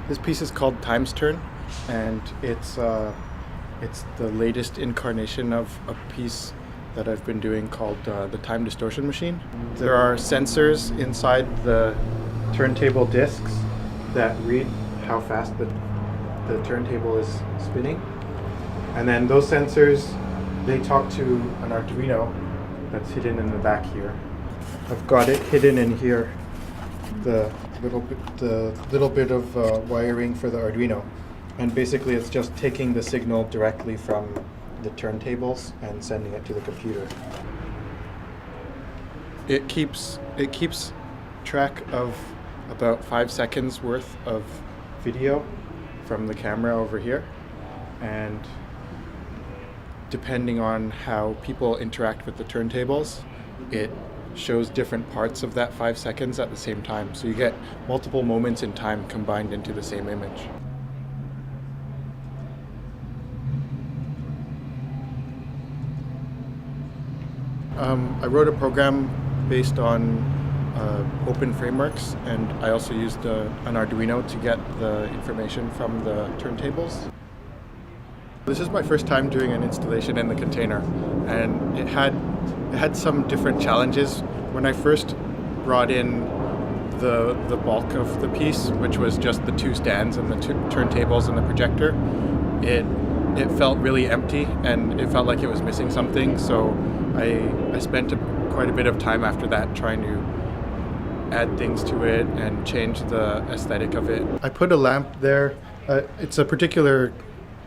This piece is called Time's Turn, and it's the latest incarnation of a piece that I've been doing called the Time Distortion Machine. There are sensors inside the turntable discs that read how fast the turntable is spinning, and then those sensors, they talk to an Arduino that's hidden in the back here. I've got it hidden in here, the little bit of wiring for the Arduino, and basically it's just taking the signal directly from the turntables and sending it to the computer. It keeps track of about 5 seconds worth of video from the camera over here, and depending on how people interact with the turntables, it shows different parts of that 5 seconds at the same time. So you get multiple moments in time combined into the same image. I wrote a program based on open frameworks, and I also used an Arduino to get the information from the turntables. This is my first time doing an installation in the container, and it had some different challenges. When I first brought in the bulk of the piece, which was just the 2 stands and the 2 turntables and the projector, it felt really empty and it felt like it was missing something. So I spent quite a bit of time after that trying to add things to it and change the aesthetic of it. I put a lamp there. It's a particular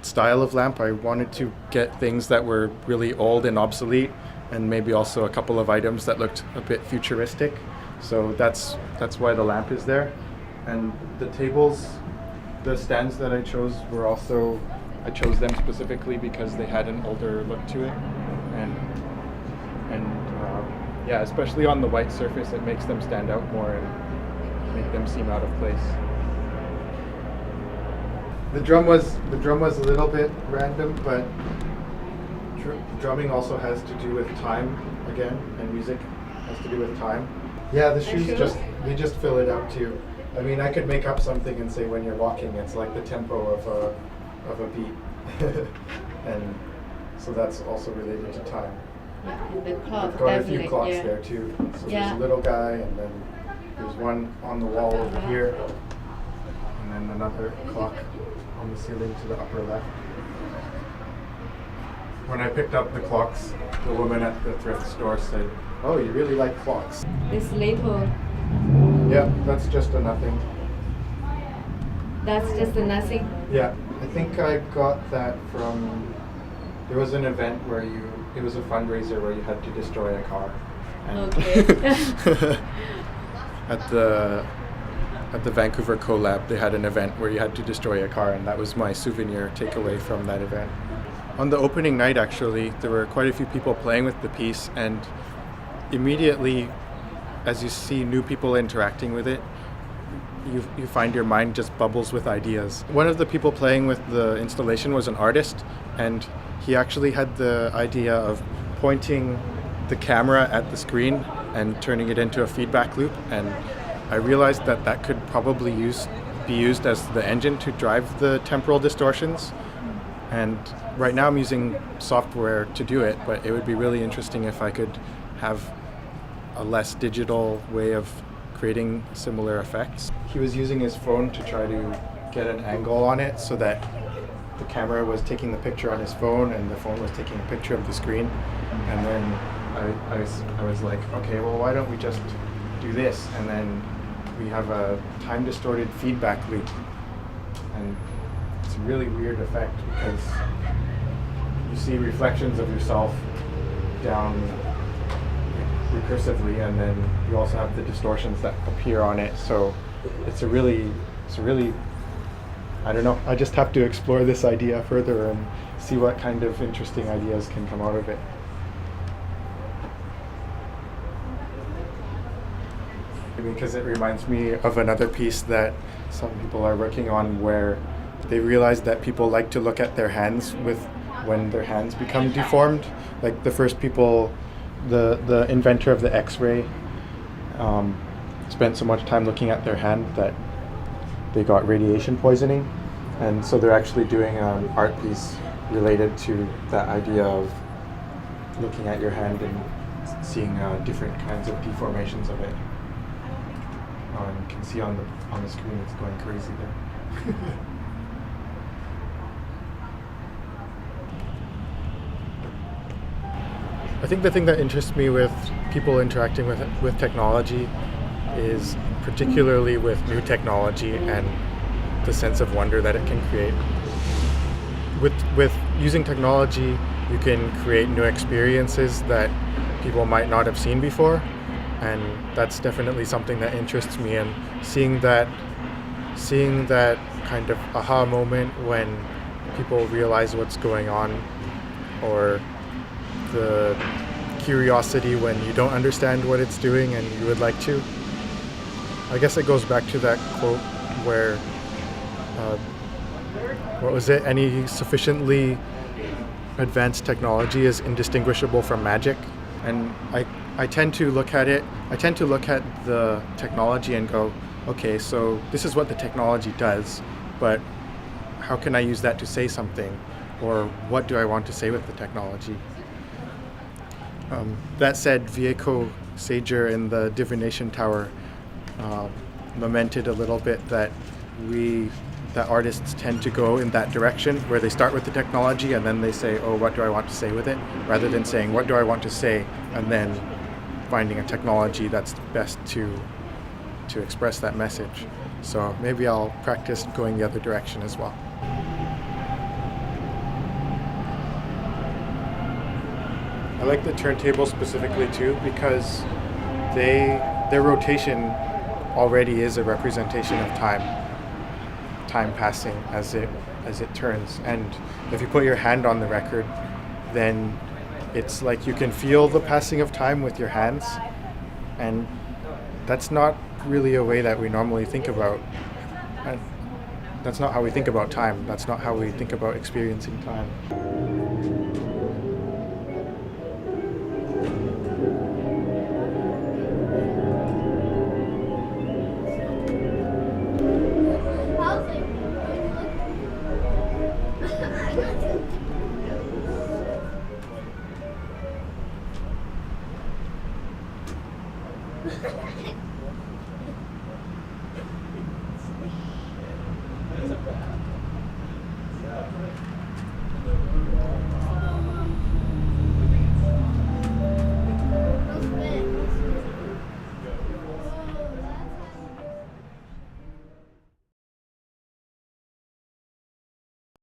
style of lamp. I wanted to get things that were really old and obsolete, and maybe also a couple of items that looked a bit futuristic. So that's why the lamp is there. And the tables, the stands that I chose were also, I chose them specifically because they had an older look to it, and yeah, especially on the white surface, it makes them stand out more and make them seem out of place. The drum was a little bit random, but drumming also has to do with time again, and music has to do with time. Yeah, the shoes they just fill it out too. I mean, I could make up something and say when you're walking, it's like the tempo of a beat, and so that's also related to time. Yeah, and the clock. I've got a few clocks there too. So there's a little guy, and then there's one on the wall over here, and then another clock on the ceiling to the upper left. When I picked up the clocks, the woman at the thrift store said, "Oh, you really like clocks?" This label. Yeah, that's just a nothing. That's just a nothing? Yeah, I think I got that from, there was an event where it was a fundraiser where you had to destroy a car. And okay. At the Vancouver Collab, they had an event where you had to destroy a car, and that was my souvenir takeaway from that event. On the opening night, actually, there were quite a few people playing with the piece, and immediately, as you see new people interacting with it, you find your mind just bubbles with ideas. One of the people playing with the installation was an artist, and he actually had the idea of pointing the camera at the screen and turning it into a feedback loop, and I realized that could probably be used as the engine to drive the temporal distortions. And right now I'm using software to do it, but it would be really interesting if I could have a less digital way of creating similar effects. He was using his phone to try to get an angle on it so that the camera was taking the picture on his phone and the phone was taking a picture of the screen. And then I was like, okay, well, why don't we just do this? And then we have a time distorted feedback loop. And it's a really weird effect because you see reflections of yourself down recursively, and then you also have the distortions that appear on it. So it's a really, I don't know, I just have to explore this idea further and see what kind of interesting ideas can come out of it. Because it reminds me of another piece that some people are working on, where they realize that people like to look at their hands when their hands become deformed. Like the first people, the inventor of the X-ray spent so much time looking at their hand that they got radiation poisoning, and so they're actually doing an art piece related to that idea of looking at your hand and seeing different kinds of deformations of it. You can see on the screen it's going crazy there. I think the thing that interests me with people interacting with technology is particularly with new technology and the sense of wonder that it can create. With using technology, you can create new experiences that people might not have seen before, and that's definitely something that interests me. And seeing that kind of aha moment when people realize what's going on, or the curiosity when you don't understand what it's doing and you would like to. I guess it goes back to that quote where, what was it? Any sufficiently advanced technology is indistinguishable from magic. And I tend to look at the technology and go, okay, so this is what the technology does, but how can I use that to say something? Or what do I want to say with the technology? That said, Vieco Sager in the Divination Tower lamented a little bit that artists tend to go in that direction where they start with the technology and then they say, oh, what do I want to say with it? Rather than saying, what do I want to say? And then finding a technology that's best to express that message. So maybe I'll practice going the other direction as well. I like the turntable specifically too because their rotation already is a representation of time passing as it turns. And if you put your hand on the record, then it's like you can feel the passing of time with your hands, and that's not really a way that we normally think about. And that's not how we think about time. That's not how we think about experiencing time.